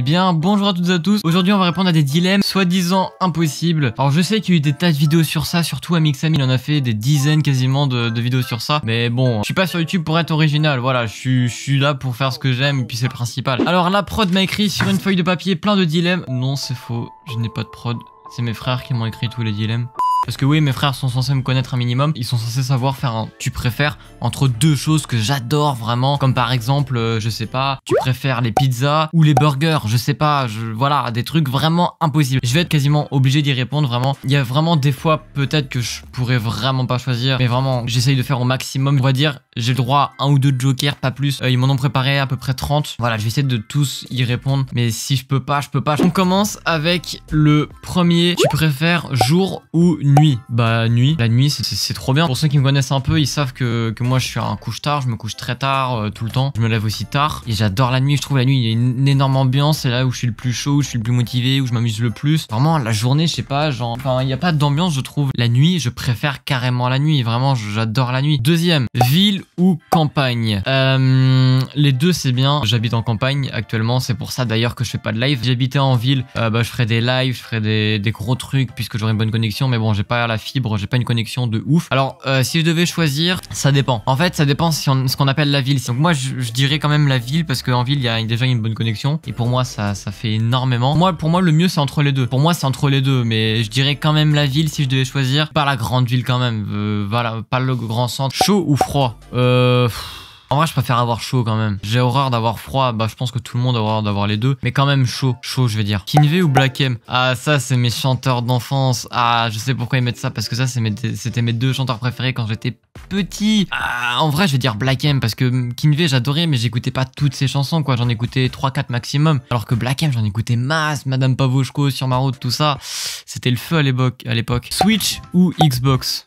bien, bonjour à toutes et à tous. Aujourd'hui on va répondre à des dilemmes soi-disant impossibles. Alors je sais qu'il y a eu des tas de vidéos sur ça, surtout Amixam il en a fait des dizaines quasiment de vidéos sur ça. Mais bon, je suis pas sur YouTube pour être original, voilà, je suis là pour faire ce que j'aime et puis c'est le principal. Alors la prod m'a écrit sur une feuille de papier plein de dilemmes. Non c'est faux, je n'ai pas de prod, c'est mes frères qui m'ont écrit tous les dilemmes. Parce que oui, mes frères sont censés me connaître un minimum. Ils sont censés savoir faire un tu préfères entre deux choses que j'adore vraiment. Comme par exemple, je sais pas, tu préfères les pizzas ou les burgers. Je sais pas, voilà, des trucs vraiment impossibles. Je vais être quasiment obligé d'y répondre vraiment. Il y a vraiment des fois peut-être que je pourrais vraiment pas choisir. Mais vraiment, j'essaye de faire au maximum. On va dire, j'ai le droit à un ou deux jokers, pas plus. Ils m'en ont préparé à peu près 30. Voilà, je vais essayer de tous y répondre. Mais si je peux pas, je peux pas. On commence avec le premier. Tu préfères jour ou nuit? Bah nuit, la nuit c'est trop bien. Pour ceux qui me connaissent un peu, ils savent que moi je suis un couche-tard, je me couche très tard tout le temps. Je me lève aussi tard et j'adore la nuit. Je trouve la nuit il y a une énorme ambiance, c'est là où je suis le plus chaud, où je suis le plus motivé, où je m'amuse le plus. Vraiment la journée je sais pas, genre, enfin il n'y a pas d'ambiance je trouve. La nuit je préfère carrément la nuit, vraiment j'adore la nuit. Deuxième, ville ou campagne? Les deux c'est bien. J'habite en campagne actuellement, c'est pour ça d'ailleurs que je fais pas de live. J'habitais en ville, bah je ferais des lives, je ferais des gros trucs puisque j'aurais une bonne connexion, mais bon j'ai pas la fibre, j'ai pas une connexion de ouf. Alors si je devais choisir, ça dépend. En fait ça dépend si ce qu'on appelle la ville. Donc moi je dirais quand même la ville parce qu'en ville il y a déjà une bonne connexion et pour moi ça fait énormément. Pour moi le mieux c'est entre les deux. Pour moi c'est entre les deux, mais je dirais quand même la ville si je devais choisir. Pas la grande ville quand même, voilà, pas le grand centre. Chaud ou froid? En vrai, je préfère avoir chaud quand même. J'ai horreur d'avoir froid. Bah, je pense que tout le monde a horreur d'avoir les deux. Mais quand même chaud. Chaud, je vais dire. Kinvé ou Black M? Ah, ça, c'est mes chanteurs d'enfance. Ah, je sais pourquoi ils mettent ça. Parce que ça, c'était mes deux chanteurs préférés quand j'étais petit. Ah, en vrai, je vais dire Black M. Parce que Kinvé, j'adorais, mais j'écoutais pas toutes ses chansons, quoi. J'en écoutais 3-4 maximum. Alors que Black M, j'en écoutais masse. Madame Pavoshko, Sur ma route, tout ça. C'était le feu à l'époque. Switch ou Xbox?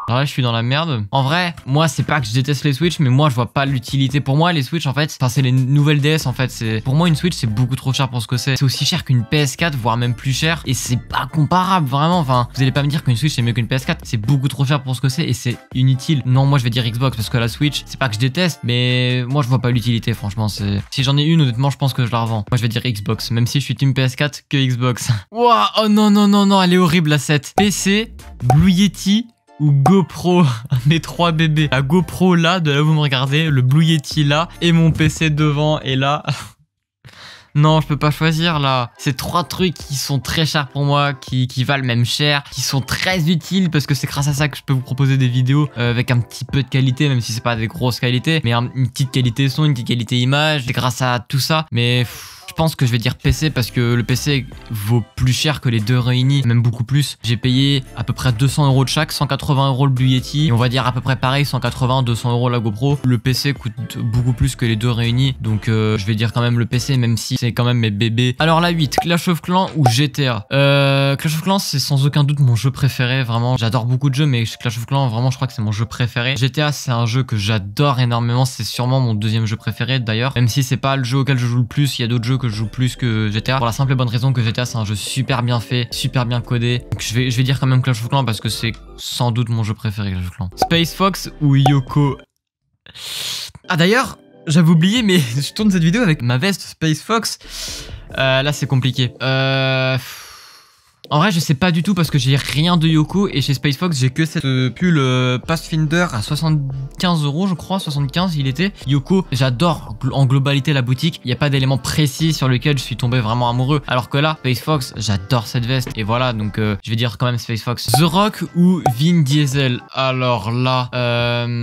Alors là, je suis dans la merde. En vrai, moi, c'est pas que je déteste les Switch, mais moi, je vois pas l'utilité. Pour moi, les Switch, en fait, c'est les nouvelles DS, en fait. Pour moi, une Switch, c'est beaucoup trop cher pour ce que c'est. C'est aussi cher qu'une PS4, voire même plus cher. Et c'est pas comparable, vraiment. Enfin, vous allez pas me dire qu'une Switch, c'est mieux qu'une PS4. C'est beaucoup trop cher pour ce que c'est et c'est inutile. Non, moi, je vais dire Xbox parce que la Switch, c'est pas que je déteste, mais moi, je vois pas l'utilité, franchement. Si j'en ai une, honnêtement, je pense que je la revends. Moi, je vais dire Xbox, même si je suis team PS4 que Xbox. Waouh, oh non, non, non, non, elle est horrible, la 7. PC, Blue Yeti ou GoPro, mes trois bébés. La GoPro là, de là où vous me regardez, le Blue Yeti là, et mon PC devant, et là... Non, je peux pas choisir là. C'est trois trucs qui sont très chers pour moi, qui valent même cher, qui sont très utiles parce que c'est grâce à ça que je peux vous proposer des vidéos avec un petit peu de qualité, même si c'est pas des grosses qualités, mais une petite qualité son, une petite qualité image. C'est grâce à tout ça, mais... Je pense que je vais dire PC parce que le PC vaut plus cher que les deux réunis, même beaucoup plus. J'ai payé à peu près 200 € de chaque, 180 € le Blue Yeti. Et on va dire à peu près pareil, 180, 200 € la GoPro. Le PC coûte beaucoup plus que les deux réunis. Donc je vais dire quand même le PC, même si c'est quand même mes bébés. Alors la 8, Clash of Clans ou GTA? Clash of Clans, c'est sans aucun doute mon jeu préféré, vraiment. J'adore beaucoup de jeux, mais Clash of Clans, vraiment, je crois que c'est mon jeu préféré. GTA, c'est un jeu que j'adore énormément. C'est sûrement mon deuxième jeu préféré d'ailleurs. Même si c'est pas le jeu auquel je joue le plus, il y a d'autres jeux que je joue plus que GTA, pour la simple et bonne raison que GTA c'est un jeu super bien fait, super bien codé. Donc je vais dire quand même Clash of Clans parce que c'est sans doute mon jeu préféré, Clash of Clans. Space Fox ou Yoko? Ah d'ailleurs, j'avais oublié, mais je tourne cette vidéo avec ma veste Space Fox. Là c'est compliqué. En vrai, je sais pas du tout parce que j'ai rien de Yoko et chez Space Fox, j'ai que cette pull Pathfinder à 75 €, je crois, 75 il était. Yoko, j'adore en globalité la boutique. Il n'y a pas d'élément précis sur lequel je suis tombé vraiment amoureux. Alors que là, Space Fox, j'adore cette veste. Et voilà, donc je vais dire quand même Space Fox. The Rock ou Vin Diesel? Alors là,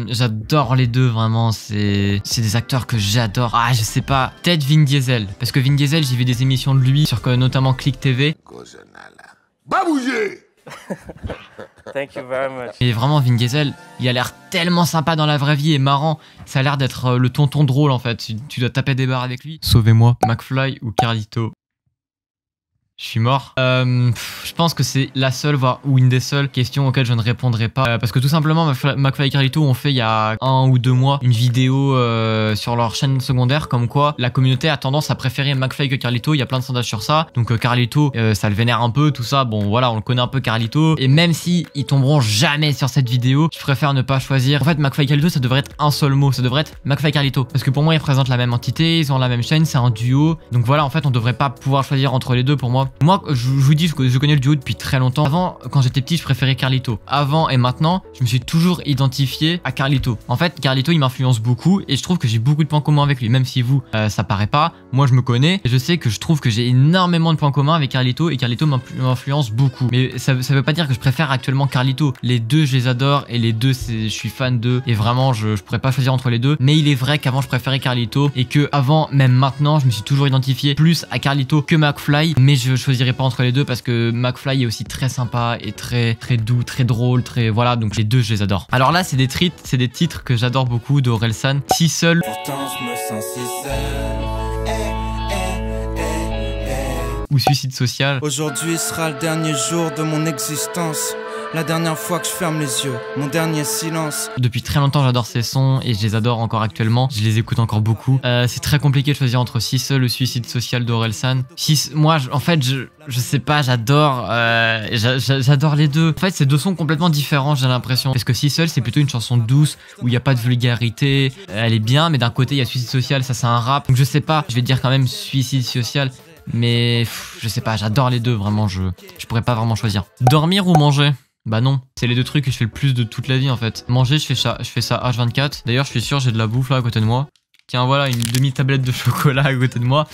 j'adore les deux vraiment. C'est des acteurs que j'adore. Ah, je sais pas. Peut-être Vin Diesel. Parce que Vin Diesel, j'ai vu des émissions de lui sur notamment Click TV. Va bouger. Thank you very much. Et vraiment Vin Diesel, il a l'air tellement sympa dans la vraie vie et marrant. Ça a l'air d'être le tonton drôle en fait. Tu dois taper des barres avec lui. Sauvez-moi. McFly ou Carlito? Je suis mort. Je pense que c'est la seule, voire ou une des seules questions auxquelles je ne répondrai pas. Parce que tout simplement, McFly et Carlito ont fait il y a 1 ou 2 mois une vidéo sur leur chaîne secondaire comme quoi la communauté a tendance à préférer McFly que Carlito. Il y a plein de sondages sur ça. Donc Carlito, ça le vénère un peu, tout ça. Bon voilà, on le connaît un peu Carlito. Et même si ils tomberont jamais sur cette vidéo, je préfère ne pas choisir. En fait, McFly et Carlito, ça devrait être un seul mot. Ça devrait être McFly et Carlito. Parce que pour moi, ils représentent la même entité, ils ont la même chaîne, c'est un duo. Donc voilà, en fait, on devrait pas pouvoir choisir entre les deux pour moi. Moi, je vous dis, je connais le duo depuis très longtemps. Avant, quand j'étais petit, je préférais Carlito. Avant et maintenant, je me suis toujours identifié à Carlito. En fait, Carlito, il m'influence beaucoup et je trouve que j'ai beaucoup de points communs avec lui. Même si vous, ça paraît pas. Moi, je me connais et je sais que je trouve que j'ai énormément de points communs avec Carlito et Carlito m'influence beaucoup. Mais ça veut pas dire que je préfère actuellement Carlito. Les deux, je les adore et les deux, je suis fan d'eux. Et vraiment, je pourrais pas choisir entre les deux. Mais il est vrai qu'avant, je préférais Carlito et que avant, même maintenant, je me suis toujours identifié plus à Carlito que McFly. Mais je choisirais pas entre les deux parce que McFly est aussi très sympa et très doux, très drôle, très voilà, donc les deux je les adore. Alors là c'est des titres que j'adore beaucoup d'Orelsan. Si seul. Pourtant je me sens si seul. Ou Suicide social. Aujourd'hui sera le dernier jour de mon existence. La dernière fois que je ferme les yeux, mon dernier silence. Depuis très longtemps j'adore ces sons et je les adore encore actuellement. Je les écoute encore beaucoup. C'est très compliqué de choisir entre Si seul ou Suicide social d'Orelsan. Moi en fait je sais pas, j'adore les deux. En fait c'est deux sons complètement différents j'ai l'impression. Parce que Si seul c'est plutôt une chanson douce où il n'y a pas de vulgarité. Elle est bien mais d'un côté il y a Suicide social, ça c'est un rap. Donc je sais pas, je vais dire quand même Suicide social. Mais je sais pas, j'adore les deux vraiment, je pourrais pas vraiment choisir. Dormir ou manger ? Bah non, c'est les deux trucs que je fais le plus de toute la vie en fait. Manger, je fais ça H24. D'ailleurs, je suis sûr, j'ai de la bouffe là à côté de moi. Tiens, voilà, une demi-tablette de chocolat à côté de moi.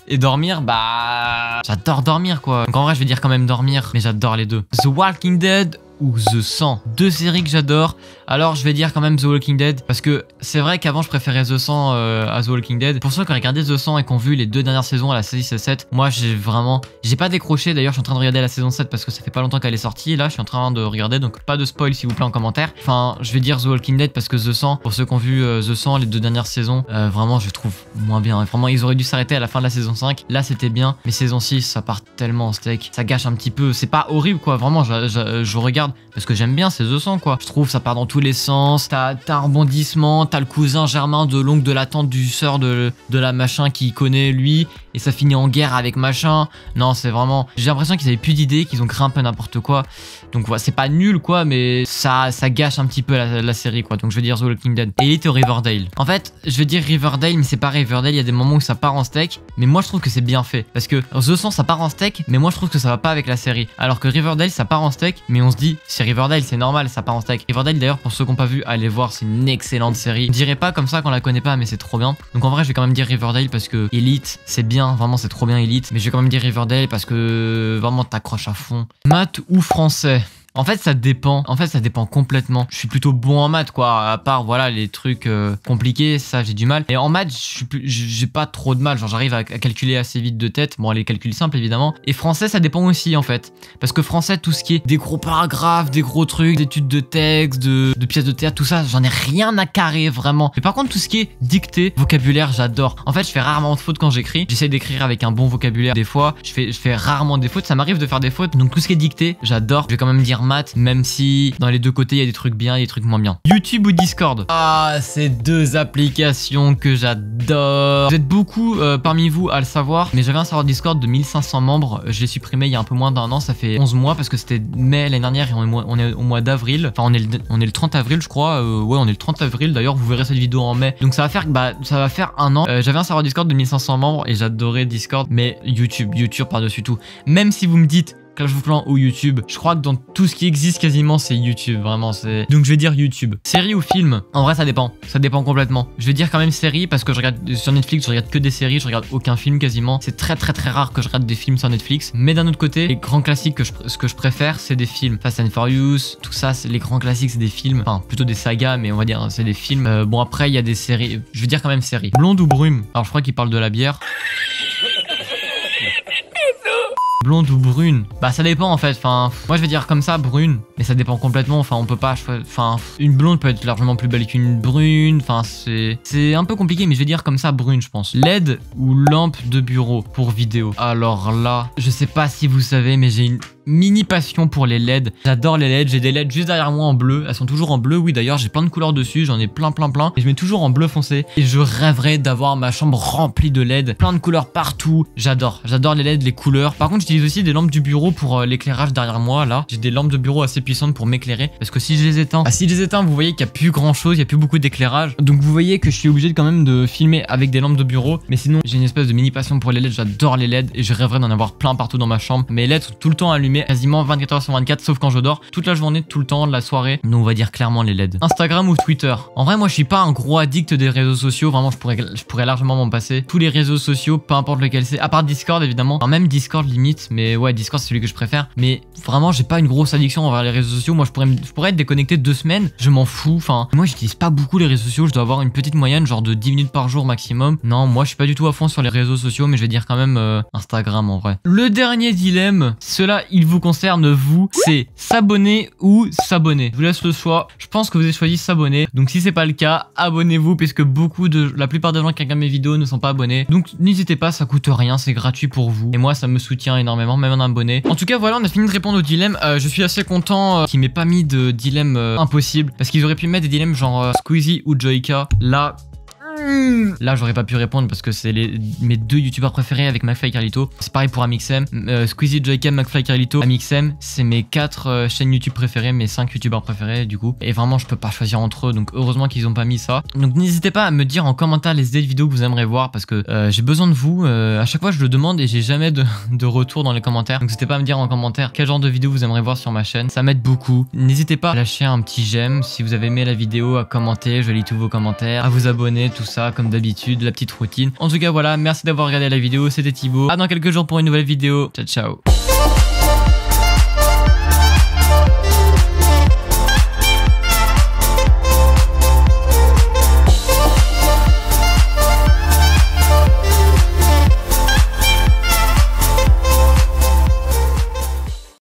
Et dormir, bah... j'adore dormir quoi. Donc en vrai, je vais dire quand même dormir, mais j'adore les deux. The Walking Dead ou The 100. Deux séries que j'adore. Alors je vais dire quand même The Walking Dead parce que c'est vrai qu'avant je préférais The 100 à The Walking Dead. Pour ceux qui ont regardé The 100 et qui ont vu les deux dernières saisons à la 6 et 7, moi j'ai pas décroché. D'ailleurs je suis en train de regarder la saison 7 parce que ça fait pas longtemps qu'elle est sortie. Et là je suis en train de regarder, donc pas de spoil s'il vous plaît en commentaire. Enfin je vais dire The Walking Dead parce que The 100, pour ceux qui ont vu The 100 les deux dernières saisons, vraiment je trouve moins bien. Vraiment ils auraient dû s'arrêter à la fin de la saison 5. Là c'était bien, mais saison 6 ça part tellement en steak, ça gâche un petit peu. C'est pas horrible quoi, vraiment je regarde parce que j'aime bien, c'est The 100 quoi. Je trouve ça part dans tous les sens, t'as un rebondissement, t'as le cousin germain de l'oncle de la tante du sœur de la machin qui connaît lui, et ça finit en guerre avec machin. Non c'est vraiment, j'ai l'impression qu'ils avaient plus d'idées, qu'ils ont créé un peu n'importe quoi. Donc voilà, c'est pas nul quoi, mais ça gâche un petit peu la série quoi. Donc je vais dire The Walking Dead. Elite ou Riverdale. En fait je vais dire Riverdale, mais c'est pas Riverdale, il y a des moments où ça part en steak, mais moi je trouve que c'est bien fait. Parce que The 100 ça part en steak, mais moi je trouve que ça va pas avec la série. Alors que Riverdale ça part en steak, mais on se dit c'est Riverdale, c'est normal, ça part en steak. Riverdale d'ailleurs, pour ceux qui n'ont pas vu, allez voir, c'est une excellente série. Je dirais pas comme ça qu'on la connaît pas, mais c'est trop bien. Donc en vrai je vais quand même dire Riverdale parce que Elite c'est bien, vraiment c'est trop bien Elite. Mais je vais quand même dire Riverdale parce que vraiment t'accroches à fond. Maths ou français? En fait ça dépend, complètement. Je suis plutôt bon en maths quoi, à part voilà les trucs compliqués, ça j'ai du mal. Et en maths j'ai pas trop de mal, genre j'arrive à calculer assez vite de tête. Bon les calculs simples évidemment. Et français ça dépend aussi en fait. Parce que français tout ce qui est des gros paragraphes, des gros trucs, d'études de texte, de pièces de théâtre, tout ça, j'en ai rien à carrer vraiment. Mais par contre tout ce qui est dictée, vocabulaire j'adore. En fait je fais rarement de fautes quand j'écris. J'essaie d'écrire avec un bon vocabulaire des fois. Je fais rarement des fautes, ça m'arrive de faire des fautes. Donc tout ce qui est dictée j'adore. Je vais quand même dire maths, même si dans les deux côtés il y a des trucs bien et des trucs moins bien. YouTube ou Discord? Ah, c'est deux applications que j'adore. Vous êtes beaucoup parmi vous à le savoir, mais j'avais un serveur Discord de 1500 membres. Je l'ai supprimé il y a un peu moins d'un an, ça fait 11 mois parce que c'était mai l'année dernière et on est au mois d'avril. Enfin on est le 30 avril je crois. Ouais on est le 30 avril d'ailleurs, vous verrez cette vidéo en mai. Donc ça va faire un an. J'avais un serveur Discord de 1500 membres et j'adorais Discord, mais YouTube par-dessus tout. Même si vous me dites Clash of Clans ou YouTube, je crois que dans tout ce qui existe quasiment c'est YouTube, vraiment c'est... Donc je vais dire YouTube. Série ou film? En vrai ça dépend complètement. Je vais dire quand même série parce que je regarde sur Netflix, je regarde que des séries, je regarde aucun film quasiment. C'est très rare que je regarde des films sur Netflix. Mais d'un autre côté, les grands classiques ce que je préfère c'est des films. Fast and Furious, tout ça, les grands classiques c'est des films. Enfin plutôt des sagas mais on va dire c'est des films. Bon après il y a des séries, je vais dire quand même série. Blonde ou brume? Alors je crois qu'il parle de la bière. blonde ou brune? Bah ça dépend en fait, enfin moi je vais dire comme ça brune, mais ça dépend complètement, enfin on peut pas, enfin une blonde peut être largement plus belle qu'une brune, enfin c'est un peu compliqué, mais je vais dire comme ça brune je pense. LED ou lampe de bureau pour vidéo? Alors là, je sais pas si vous savez, mais j'ai une mini passion pour les LED. J'adore les LED, j'ai des LED juste derrière moi en bleu, elles sont toujours en bleu, oui d'ailleurs j'ai plein de couleurs dessus, j'en ai plein et je mets toujours en bleu foncé et je rêverais d'avoir ma chambre remplie de LED, plein de couleurs partout. J'adore les LED, les couleurs. Par contre j'utilise aussi des lampes du bureau pour l'éclairage derrière moi là. J'ai des lampes de bureau assez puissantes pour m'éclairer parce que si je les éteins, vous voyez qu'il n'y a plus grand chose, il n'y a plus beaucoup d'éclairage. Donc vous voyez que je suis obligé quand même de filmer avec des lampes de bureau, mais sinon j'ai une espèce de mini passion pour les LED, j'adore les LED et je rêverais d'en avoir plein partout dans ma chambre. Mes LED sont tout le temps allumés, quasiment 24 h sur 24 sauf quand je dors, toute la journée, tout le temps, de la soirée. Donc on va dire clairement les LED. Instagram ou Twitter? En vrai moi je suis pas un gros addict des réseaux sociaux, vraiment je pourrais largement m'en passer. Tous les réseaux sociaux, peu importe lequel c'est, à part Discord évidemment, enfin, même Discord limite, mais ouais Discord c'est celui que je préfère. Mais vraiment j'ai pas une grosse addiction envers les réseaux sociaux, moi je pourrais être déconnecté 2 semaines, je m'en fous, enfin moi j'utilise pas beaucoup les réseaux sociaux, je dois avoir une petite moyenne genre de 10 minutes par jour maximum. Non moi je suis pas du tout à fond sur les réseaux sociaux, mais je vais dire quand même Instagram en vrai. Le dernier dilemme, cela il vous concerne vous, c'est s'abonner ou s'abonner. Je vous laisse le choix, je pense que vous avez choisi s'abonner, donc si c'est pas le cas, abonnez-vous puisque la plupart des gens qui regardent mes vidéos ne sont pas abonnés. Donc n'hésitez pas, ça coûte rien, c'est gratuit pour vous. Et moi ça me soutient énormément, même un abonné. En tout cas voilà, on a fini de répondre au dilemme. Je suis assez content qu'ils m'aient pas mis de dilemme impossible parce qu'ils auraient pu mettre des dilemmes genre Squeezie ou Joyka. Là j'aurais pas pu répondre parce que c'est mes 2 youtubeurs préférés avec McFly et Carlito. C'est pareil pour Amixem, Squeezie, Joyka, McFly, Carlito, Amixem, c'est mes 4 chaînes YouTube préférées, mes 5 youtubeurs préférés du coup. Et vraiment je peux pas choisir entre eux, donc heureusement qu'ils ont pas mis ça. Donc n'hésitez pas à me dire en commentaire les idées de vidéos que vous aimeriez voir parce que j'ai besoin de vous. À chaque fois je le demande et j'ai jamais de retour dans les commentaires. Donc n'hésitez pas à me dire en commentaire quel genre de vidéo vous aimeriez voir sur ma chaîne, ça m'aide beaucoup. N'hésitez pas à lâcher un petit j'aime si vous avez aimé la vidéo, à commenter, je lis tous vos commentaires, à vous abonner, tout ça comme d'habitude, la petite routine. En tout cas voilà, merci d'avoir regardé la vidéo, c'était Thibaut. À dans quelques jours pour une nouvelle vidéo. Ciao ciao.